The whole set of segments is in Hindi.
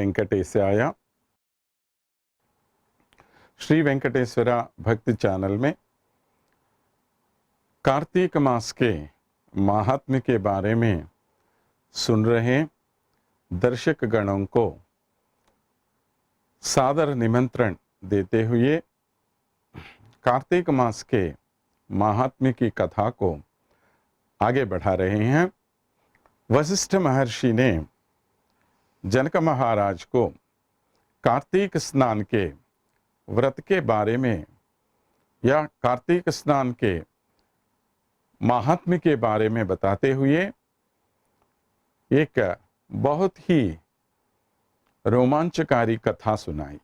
वेंकटेशाय। श्री वेंकटेश्वरा भक्ति चैनल में कार्तिक मास के महात्म्य के बारे में सुन रहे दर्शक गणों को सादर निमंत्रण देते हुए कार्तिक मास के महात्म्य की कथा को आगे बढ़ा रहे हैं। वशिष्ठ महर्षि ने जनक महाराज को कार्तिक स्नान के व्रत के बारे में या कार्तिक स्नान के महात्म्य के बारे में बताते हुए एक बहुत ही रोमांचकारी कथा सुनाई।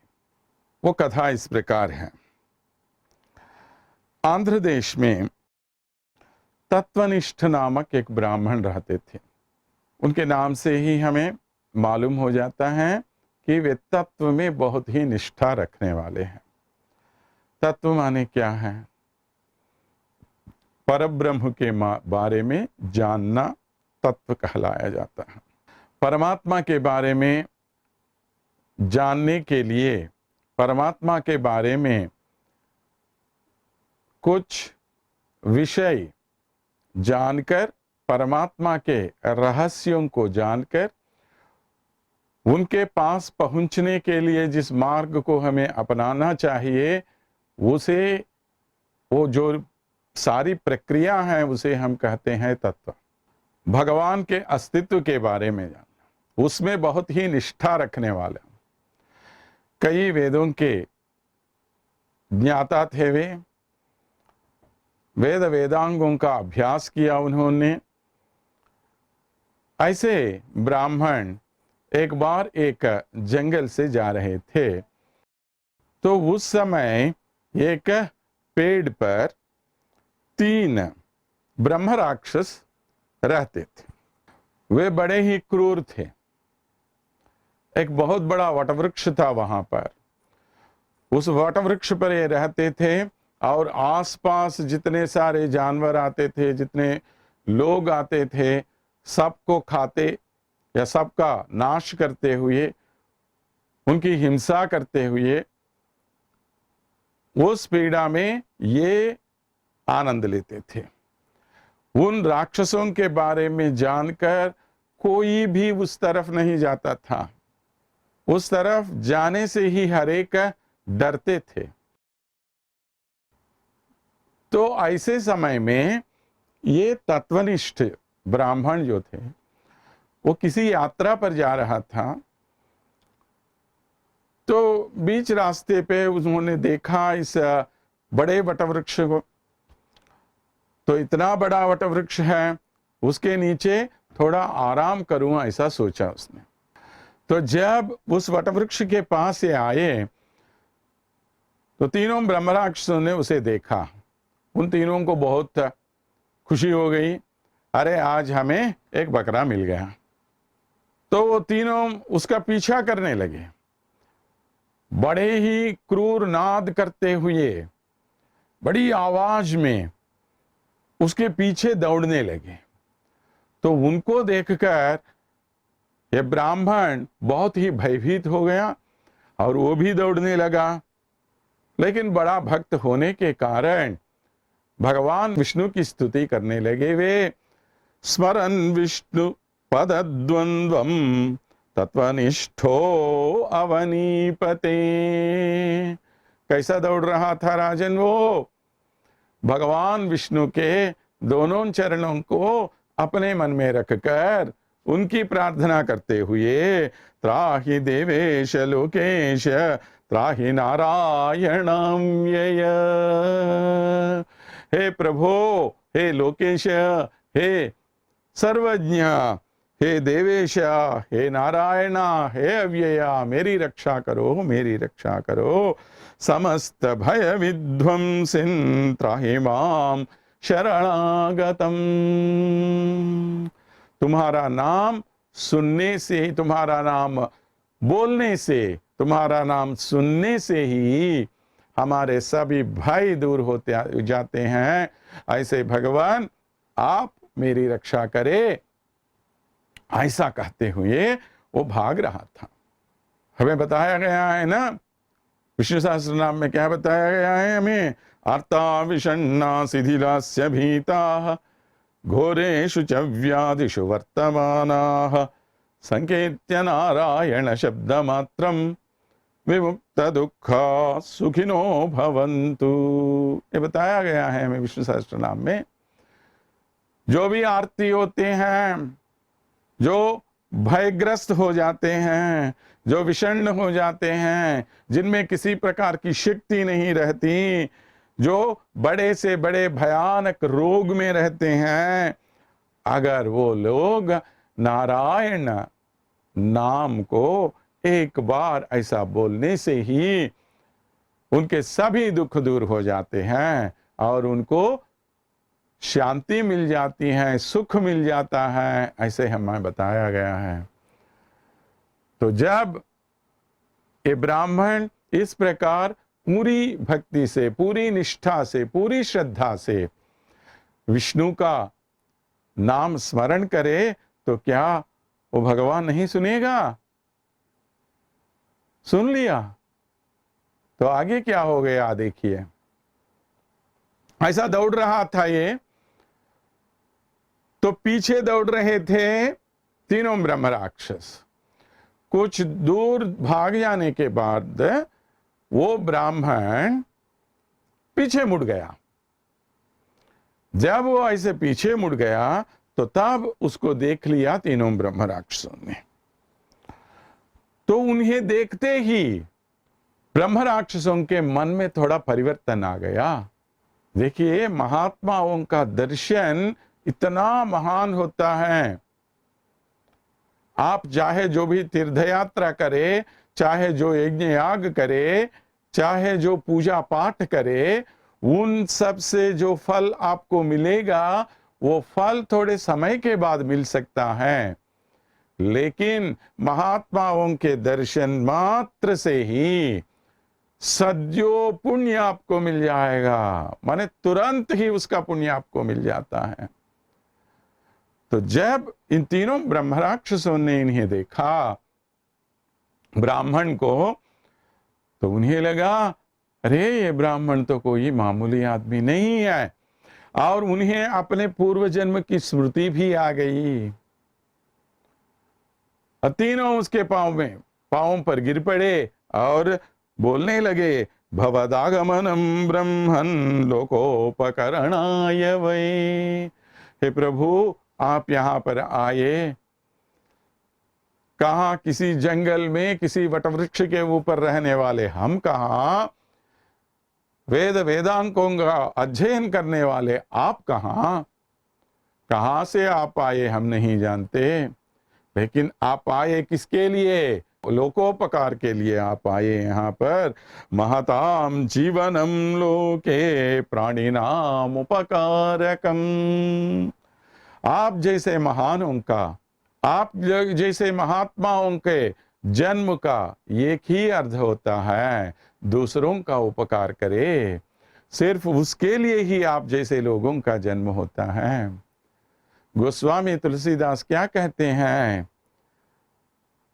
वो कथा इस प्रकार है। आंध्र देश में तत्वनिष्ठ नामक एक ब्राह्मण रहते थे। उनके नाम से ही हमें मालूम हो जाता है कि वे तत्व में बहुत ही निष्ठा रखने वाले हैं। तत्व माने क्या है? परब्रह्म के बारे में जानना तत्व कहलाया जाता है। परमात्मा के बारे में जानने के लिए, परमात्मा के बारे में कुछ विषय जानकर, परमात्मा के रहस्यों को जानकर, उनके पास पहुंचने के लिए जिस मार्ग को हमें अपनाना चाहिए, उसे, वो जो सारी प्रक्रिया है, उसे हम कहते हैं तत्व। भगवान के अस्तित्व के बारे में जानना, उसमें बहुत ही निष्ठा रखने वाले, कई वेदों के ज्ञाता थे वे। वेद वेदांगों का अभ्यास किया उन्होंने। ऐसे ब्राह्मण एक बार एक जंगल से जा रहे थे, तो उस समय एक पेड़ पर 3 ब्रह्म राक्षस रहते थे। वे बड़े ही क्रूर थे। एक बहुत बड़ा वटवृक्ष था वहां पर। उस वटवृक्ष पर ये रहते थे और आसपास जितने सारे जानवर आते थे, जितने लोग आते थे, सबको खाते या सबका नाश करते हुए, उनकी हिंसा करते हुए, उस पीड़ा में ये आनंद लेते थे। उन राक्षसों के बारे में जानकर कोई भी उस तरफ नहीं जाता था। उस तरफ जाने से ही हर एक डरते थे। तो ऐसे समय में ये तत्वनिष्ठ ब्राह्मण जो थे, वो किसी यात्रा पर जा रहा था। तो बीच रास्ते पे उन्होंने देखा इस बड़े वटवृक्ष को। तो इतना बड़ा वटवृक्ष है, उसके नीचे थोड़ा आराम करूं, ऐसा सोचा उसने। तो जब उस वटवृक्ष के पास से आए, तो तीनों ब्रह्मराक्षसों ने उसे देखा। उन तीनों को बहुत खुशी हो गई। अरे, आज हमें एक बकरा मिल गया। तो वो तीनों उसका पीछा करने लगे, बड़े ही क्रूर नाद करते हुए, बड़ी आवाज में उसके पीछे दौड़ने लगे। तो उनको देखकर ये ब्राह्मण बहुत ही भयभीत हो गया और वो भी दौड़ने लगा। लेकिन बड़ा भक्त होने के कारण भगवान विष्णु की स्तुति करने लगे। वे स्मरन् विष्णु पदद्वंद्वम तत्वनिष्ठो अवनीपते। कैसा दौड़ रहा था राजन? वो भगवान विष्णु के दोनों चरणों को अपने मन में रखकर उनकी प्रार्थना करते हुए, त्राहि देवेश लोकेश त्राहि नारायणं यय। हे प्रभो, हे लोकेश, हे सर्वज्ञ, हे देवेश, हे नारायण, हे अव्यया, मेरी रक्षा करो, मेरी रक्षा करो। समस्त भय विध्वंसिन् त्राहि मां शरणागतम्। तुम्हारा नाम सुनने से, तुम्हारा नाम बोलने से, तुम्हारा नाम सुनने से ही हमारे सभी भय दूर होते जाते हैं। ऐसे भगवान आप मेरी रक्षा करे। ऐसा कहते हुए वो भाग रहा था। हमें बताया गया है ना, विष्णु सहस्त्र नाम में क्या बताया गया है हमें? आर्ता विषण्णा शिथिलास्य भीताः घोरेषु च व्याधिषु वर्तमानाः संकीर्त्य नारायण शब्दमात्रं विमुक्त दुःखा सुखिनो भवन्तु। ये बताया गया है हमें विष्णु सहस्त्र नाम में। जो भी आरती होते हैं, जो भयग्रस्त हो जाते हैं, जो विषण्ण हो जाते हैं, जिनमें किसी प्रकार की शक्ति नहीं रहती, जो बड़े से बड़े भयानक रोग में रहते हैं, अगर वो लोग नारायण नाम को एक बार ऐसा बोलने से ही उनके सभी दुख दूर हो जाते हैं और उनको शांति मिल जाती है, सुख मिल जाता है, ऐसे हमें बताया गया है। तो जब ये ब्राह्मण इस प्रकार पूरी भक्ति से, पूरी निष्ठा से, पूरी श्रद्धा से विष्णु का नाम स्मरण करे, तो क्या वो भगवान नहीं सुनेगा? सुन लिया तो आगे क्या हो गया देखिए। ऐसा दौड़ रहा था ये, तो पीछे दौड़ रहे थे तीनों ब्रह्म राक्षस। कुछ दूर भाग जाने के बाद वो ब्राह्मण पीछे मुड़ गया। जब वो ऐसे पीछे मुड़ गया तो तब उसको देख लिया तीनों ब्रह्म राक्षसों ने। तो उन्हें देखते ही ब्रह्म राक्षसों के मन में थोड़ा परिवर्तन आ गया। देखिए, महात्माओं का दर्शन इतना महान होता है। आप चाहे जो भी तीर्थ यात्रा करे, चाहे जो यज्ञ याग करे, चाहे जो पूजा पाठ करे, उन सब से जो फल आपको मिलेगा वो फल थोड़े समय के बाद मिल सकता है, लेकिन महात्माओं के दर्शन मात्र से ही सद्यो पुण्य आपको मिल जाएगा, माने तुरंत ही उसका पुण्य आपको मिल जाता है। तो जब इन तीनों ब्रह्म राक्षसों ने इन्हें देखा, ब्राह्मण को, तो उन्हें लगा अरे ये ब्राह्मण तो कोई मामूली आदमी नहीं है, और उन्हें अपने पूर्व जन्म की स्मृति भी आ गई। तीनों उसके पांव पर गिर पड़े और बोलने लगे, भवदागमनम ब्रह्मन् लोकोपकरणाय वै। हे प्रभु, आप यहां पर आए कहां? किसी जंगल में, किसी वटवृक्ष के ऊपर रहने वाले हम कहां? वेद वेदांकों का अध्ययन करने वाले आप कहां से आप आए हम नहीं जानते, लेकिन आप आए किसके लिए? लोकोपकार के लिए आप आए यहाँ पर। महताम जीवनम लोके प्राणिनाम उपकारकम। आप जैसे महानों का, आप जैसे महात्माओं के जन्म का एक ही अर्थ होता है, दूसरों का उपकार करे। सिर्फ उसके लिए ही आप जैसे लोगों का जन्म होता है। गोस्वामी तुलसीदास क्या कहते हैं?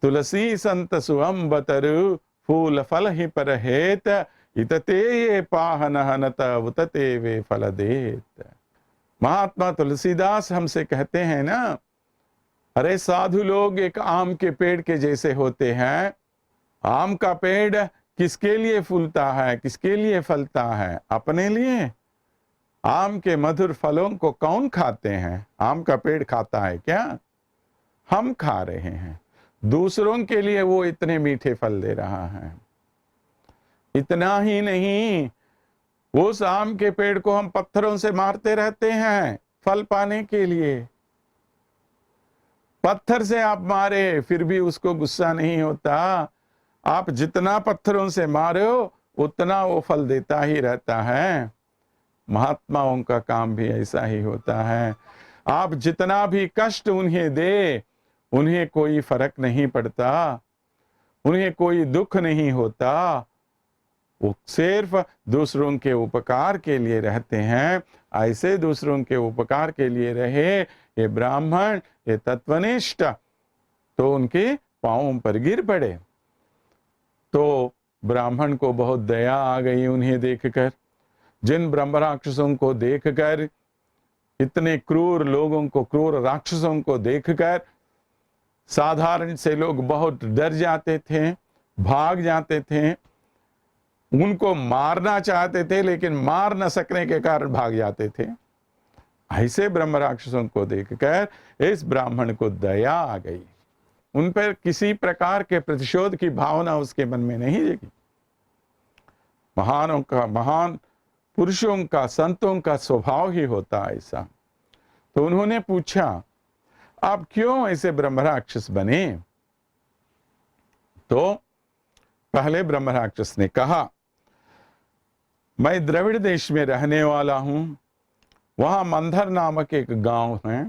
तुलसी संत सुअम बतरु फूल फल ही पर हेत, इतते ये पाहन हनत उतते वे फल देत। महात्मा तुलसीदास हमसे कहते हैं ना, अरे साधु लोग एक आम के पेड़ के जैसे होते हैं। आम का पेड़ किसके लिए फूलता है, किसके लिए फलता है? अपने लिए। आम के मधुर फलों को कौन खाते हैं? आम का पेड़ खाता है क्या? हम खा रहे हैं। दूसरों के लिए वो इतने मीठे फल दे रहा है। इतना ही नहीं, उस आम के पेड़ को हम पत्थरों से मारते रहते हैं फल पाने के लिए। पत्थर से आप मारे फिर भी उसको गुस्सा नहीं होता। आप जितना पत्थरों से मारो उतना वो फल देता ही रहता है। महात्माओं का काम भी ऐसा ही होता है। आप जितना भी कष्ट उन्हें दे, उन्हें कोई फर्क नहीं पड़ता, उन्हें कोई दुख नहीं होता। वो सिर्फ दूसरों के उपकार के लिए रहते हैं। ऐसे दूसरों के उपकार के लिए रहे ये ब्राह्मण, ये तत्वनिष्ठ, तो उनके पांवों पर गिर पड़े। तो ब्राह्मण को बहुत दया आ गई उन्हें देखकर। जिन ब्रह्म राक्षसों को देखकर, इतने क्रूर लोगों को, क्रूर राक्षसों को देखकर साधारण से लोग बहुत डर जाते थे, भाग जाते थे, उनको मारना चाहते थे लेकिन मार न सकने के कारण भाग जाते थे। ऐसे ब्रह्म राक्षसों को देखकर इस ब्राह्मण को दया आ गई। उन पर किसी प्रकार के प्रतिशोध की भावना उसके मन में नहीं जगी। महान पुरुषों का, संतों का स्वभाव ही होता ऐसा। तो उन्होंने पूछा, आप क्यों ऐसे ब्रह्म राक्षस बने? तो पहले ब्रह्म राक्षस ने कहा, मैं द्रविड़ देश में रहने वाला हूं, वहां मंदर नामक एक गांव है,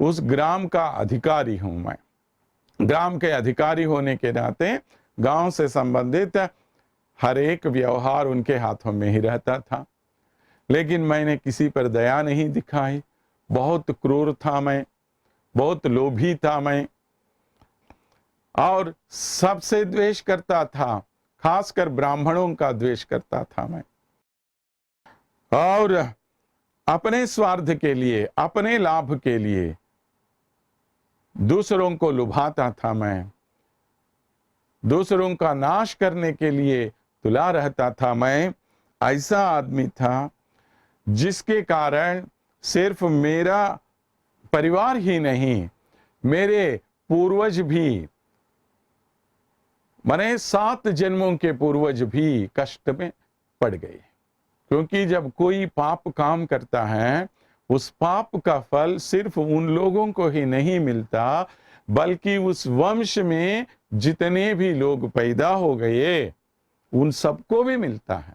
उस ग्राम का अधिकारी हूं मैं। ग्राम के अधिकारी होने के नाते गांव से संबंधित हर एक व्यवहार उनके हाथों में ही रहता था। लेकिन मैंने किसी पर दया नहीं दिखाई, बहुत क्रूर था मैं, बहुत लोभी था मैं, और सबसे द्वेष करता था, खासकर ब्राह्मणों का द्वेष करता था मैं। और अपने स्वार्थ के लिए, अपने लाभ के लिए दूसरों को लुभाता था मैं, दूसरों का नाश करने के लिए तुला रहता था मैं। ऐसा आदमी था जिसके कारण सिर्फ मेरा परिवार ही नहीं, मेरे पूर्वज भी, माने 7 जन्मों के पूर्वज भी कष्ट में पड़ गए। क्योंकि जब कोई पाप काम करता है, उस पाप का फल सिर्फ उन लोगों को ही नहीं मिलता, बल्कि उस वंश में जितने भी लोग पैदा हो गए उन सबको भी मिलता है।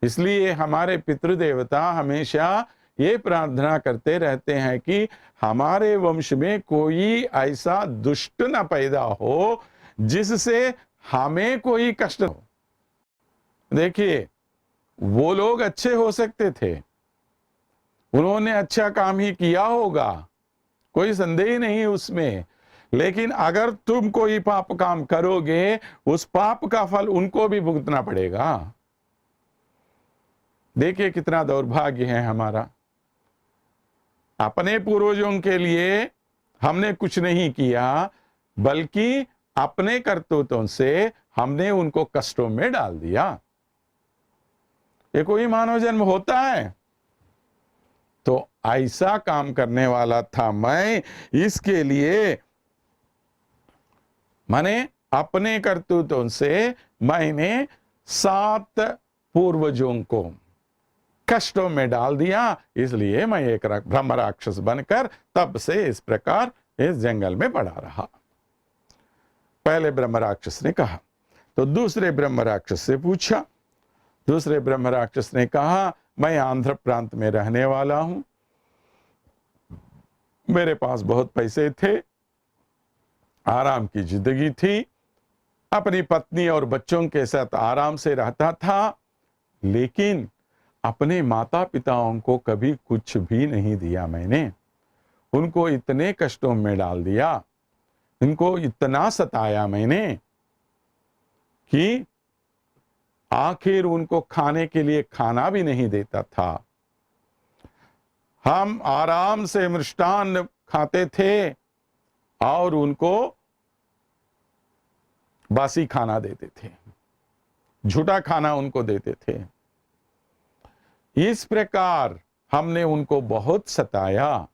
इसलिए हमारे पितृदेवता हमेशा ये प्रार्थना करते रहते हैं कि हमारे वंश में कोई ऐसा दुष्ट न पैदा हो जिससे हमें कोई कष्ट हो। देखिए, वो लोग अच्छे हो सकते थे, उन्होंने अच्छा काम ही किया होगा, कोई संदेह नहीं उसमें, लेकिन अगर तुम कोई पाप काम करोगे, उस पाप का फल उनको भी भुगतना पड़ेगा। देखिए कितना दौर्भाग्य है हमारा। अपने पूर्वजों के लिए हमने कुछ नहीं किया, बल्कि अपने करतूतों से हमने उनको कष्टों में डाल दिया। ये कोई मानव जन्म होता है? तो ऐसा काम करने वाला था मैं। इसके लिए माने अपने करतूतों से मैंने 7 पूर्वजों को कष्टों में डाल दिया। इसलिए मैं एक ब्रह्म राक्षस बनकर तब से इस प्रकार इस जंगल में पड़ा रहा। पहले ब्रह्म राक्षस ने कहा। तो दूसरे ब्रह्म राक्षस से पूछा। दूसरे ब्रह्म राक्षस ने कहा, मैं आंध्र प्रांत में रहने वाला हूं, मेरे पास बहुत पैसे थे, आराम की जिंदगी थी, अपनी पत्नी और बच्चों के साथ आराम से रहता था, लेकिन अपने माता पिताओं को कभी कुछ भी नहीं दिया मैंने। उनको इतने कष्टों में डाल दिया, इनको इतना सताया मैंने कि आखिर उनको खाने के लिए खाना भी नहीं देता था। हम आराम से मिष्टान्न खाते थे और उनको बासी खाना देते थे, झूठा खाना उनको देते थे। इस प्रकार हमने उनको बहुत सताया।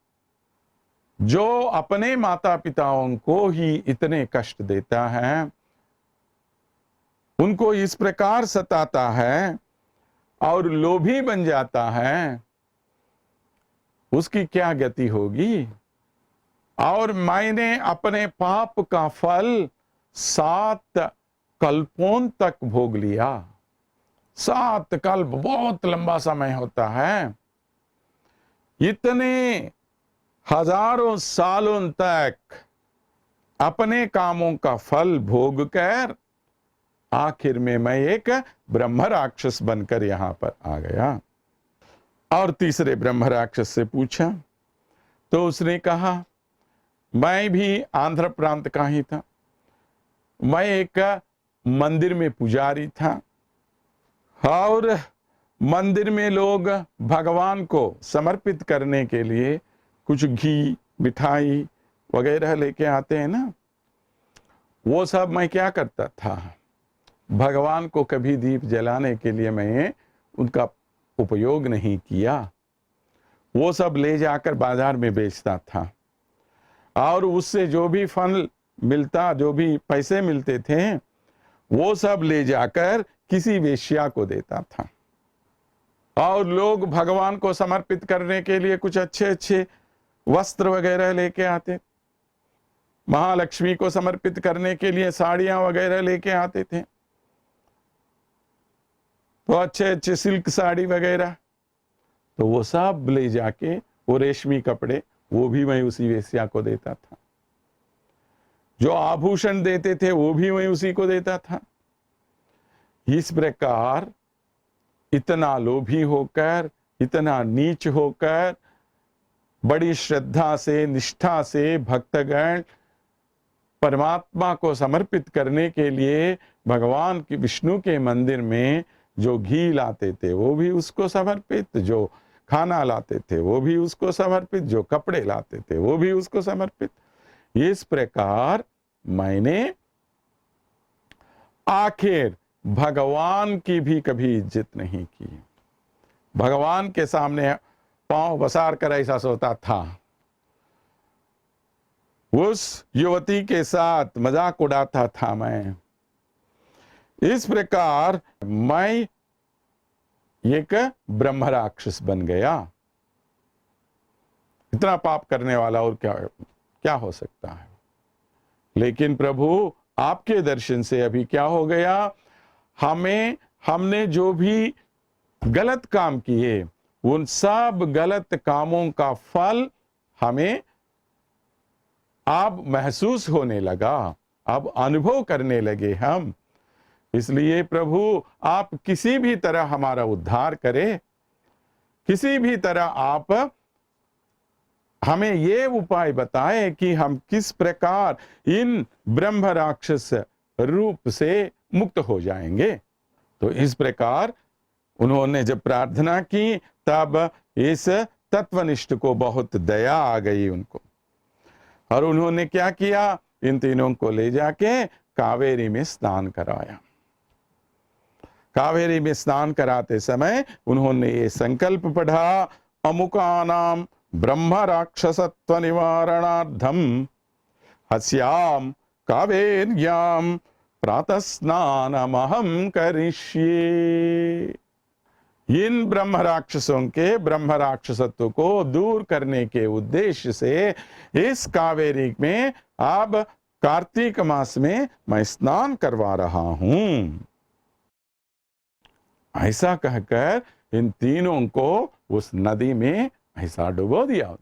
जो अपने माता पिताओं को ही इतने कष्ट देता है, उनको इस प्रकार सताता है और लोभी बन जाता है, उसकी क्या गति होगी? और मैंने अपने पाप का फल 7 कल्पों तक भोग लिया। 7 कल्प बहुत लंबा समय होता है। इतने हजारों सालों तक अपने कामों का फल भोग कर आखिर में मैं एक ब्रह्म राक्षस बनकर यहां पर आ गया। और तीसरे ब्रह्म राक्षस से पूछा तो उसने कहा, मैं भी आंध्र प्रांत का ही था, मैं एक मंदिर में पुजारी था और मंदिर में लोग भगवान को समर्पित करने के लिए कुछ घी, मिठाई वगैरह लेके आते हैं ना, वो सब मैं क्या करता था, भगवान को कभी दीप जलाने के लिए मैं उनका उपयोग नहीं किया। वो सब ले जाकर बाजार में बेचता था और उससे जो भी फल मिलता, जो भी पैसे मिलते थे, वो सब ले जाकर किसी वेश्या को देता था। और लोग भगवान को समर्पित करने के लिए कुछ अच्छे अच्छे वस्त्र वगैरह लेके आते, महालक्ष्मी को समर्पित करने के लिए साड़ियां वगैरह लेके आते थे, तो अच्छे अच्छे सिल्क साड़ी वगैरह, तो वो सब ले जाके वो रेशमी कपड़े वो भी मैं उसी वेश्या को देता था। जो आभूषण देते थे वो भी मैं उसी को देता था। इस प्रकार इतना लोभी होकर, इतना नीच होकर, बड़ी श्रद्धा से, निष्ठा से भक्तगण परमात्मा को समर्पित करने के लिए भगवान की विष्णु के मंदिर में जो घी लाते थे वो भी उसको समर्पित, जो खाना लाते थे वो भी उसको समर्पित, जो कपड़े लाते थे वो भी उसको समर्पित। इस प्रकार मैंने आखिर भगवान की भी कभी इज्जत नहीं की। भगवान के सामने पांव पसार कर ऐसा सोता था, उस युवती के साथ मजाक उड़ाता था मैं। इस प्रकार मैं एक ब्रह्म राक्षस बन गया। इतना पाप करने वाला और क्या हो सकता है। लेकिन प्रभु आपके दर्शन से अभी क्या हो गया, हमने जो भी गलत काम किए उन सब गलत कामों का फल हमें अब महसूस होने लगा, अब अनुभव करने लगे हम। इसलिए प्रभु आप किसी भी तरह हमारा उद्धार करें, किसी भी तरह आप हमें ये उपाय बताएं कि हम किस प्रकार इन ब्रह्म राक्षस रूप से मुक्त हो जाएंगे। तो इस प्रकार उन्होंने जब प्रार्थना की तब इस तत्वनिष्ठ को बहुत दया आ गई उनको, और उन्होंने क्या किया, इन तीनों को ले जाके कावेरी में स्नान कराया। कावेरी में स्नान कराते समय उन्होंने ये संकल्प पढ़ा, अमुकानाम ब्रह्म राक्षसत्व निवारणार्थम हस्याम कावेर्याम प्रातः स्नानमहं करिष्ये। इन ब्रह्म राक्षसों के ब्रह्म राक्षसत्व को दूर करने के उद्देश्य से इस कावेरी में अब कार्तिक मास में मैं स्नान करवा रहा हूं। ऐसा कहकर इन तीनों को उस नदी में ऐसा डुबो दिया।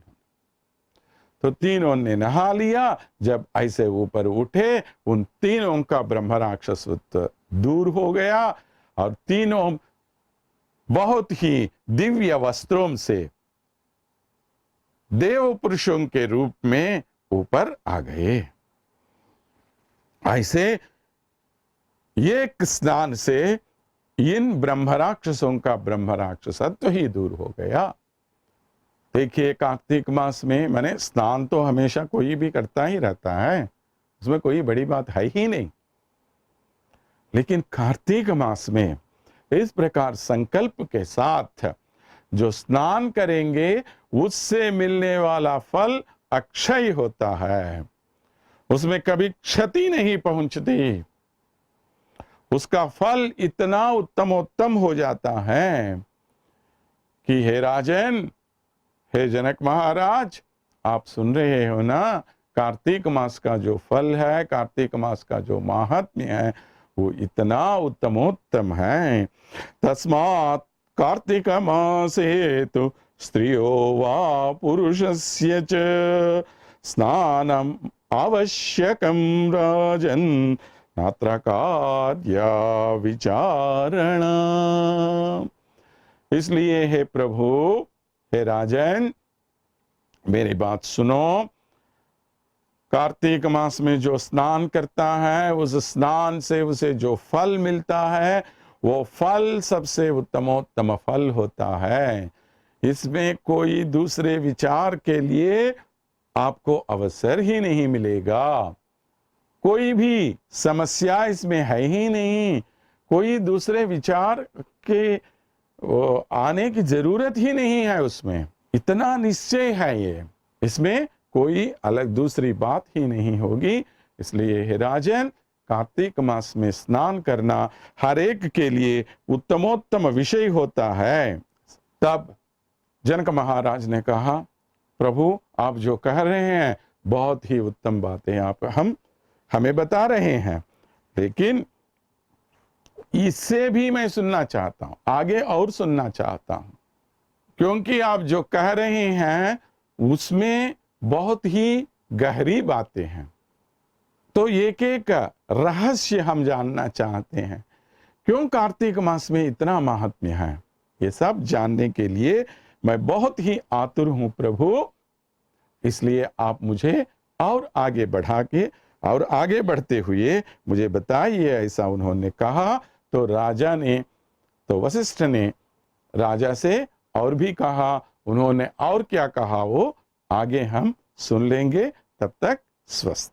तो तीनों ने नहा लिया। जब ऐसे ऊपर उठे, उन तीनों का ब्रह्म राक्षसत्व दूर हो गया और तीनों बहुत ही दिव्य वस्त्रों से देव पुरुषों के रूप में ऊपर आ गए। ऐसे एक स्नान से इन ब्रह्म राक्षसों का ब्रह्म राक्षसत्व ही दूर हो गया। देखिए, कार्तिक मास में माने स्नान तो हमेशा कोई भी करता ही रहता है, उसमें कोई बड़ी बात है ही नहीं। लेकिन कार्तिक मास में इस प्रकार संकल्प के साथ जो स्नान करेंगे उससे मिलने वाला फल अक्षय होता है, उसमें कभी क्षति नहीं पहुंचती, उसका फल इतना उत्तमोत्तम हो जाता है कि हे राजन, हे जनक महाराज, आप सुन रहे हो ना, कार्तिक मास का जो फल है, कार्तिक मास का जो महात्म्य है, वो इतना उत्तमोत्तम है। तस्मात् कार्तिक मासे तो स्त्रियो वा पुरुषस्य च स्नानम आवश्यकम राजन नात्र कार्या विचारणा। इसलिए हे प्रभु, हे राजन, मेरी बात सुनो। कार्तिक मास में जो स्नान करता है, उस स्नान से उसे जो फल मिलता है, वो फल सबसे उत्तमोत्तम फल होता है। इसमें कोई दूसरे विचार के लिए आपको अवसर ही नहीं मिलेगा, कोई भी समस्या इसमें है ही नहीं, कोई दूसरे विचार के आने की जरूरत ही नहीं है उसमें। इतना निश्चय है ये, इसमें कोई अलग दूसरी बात ही नहीं होगी। इसलिए हे राजन, कार्तिक मास में स्नान करना हर एक के लिए उत्तमोत्तम विषय होता है। तब जनक महाराज ने कहा, प्रभु आप जो कह रहे हैं बहुत ही उत्तम बातें आप हमें बता रहे हैं, लेकिन इससे भी मैं सुनना चाहता हूं, आगे और सुनना चाहता हूं, क्योंकि आप जो कह रहे हैं उसमें बहुत ही गहरी बातें हैं। तो एक एक रहस्य हम जानना चाहते हैं, क्यों कार्तिक मास में इतना महात्म्य है, ये सब जानने के लिए मैं बहुत ही आतुर हूं प्रभु। इसलिए आप मुझे और आगे बढ़ा के और आगे बढ़ते हुए मुझे बताइए। ऐसा उन्होंने कहा तो राजा ने, तो वशिष्ठ ने राजा से और भी कहा। उन्होंने और क्या कहा वो आगे हम सुन लेंगे। तब तक स्वस्थ।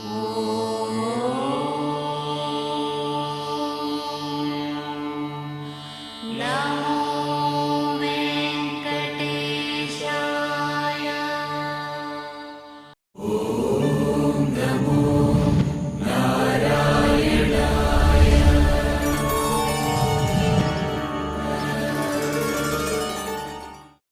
Oh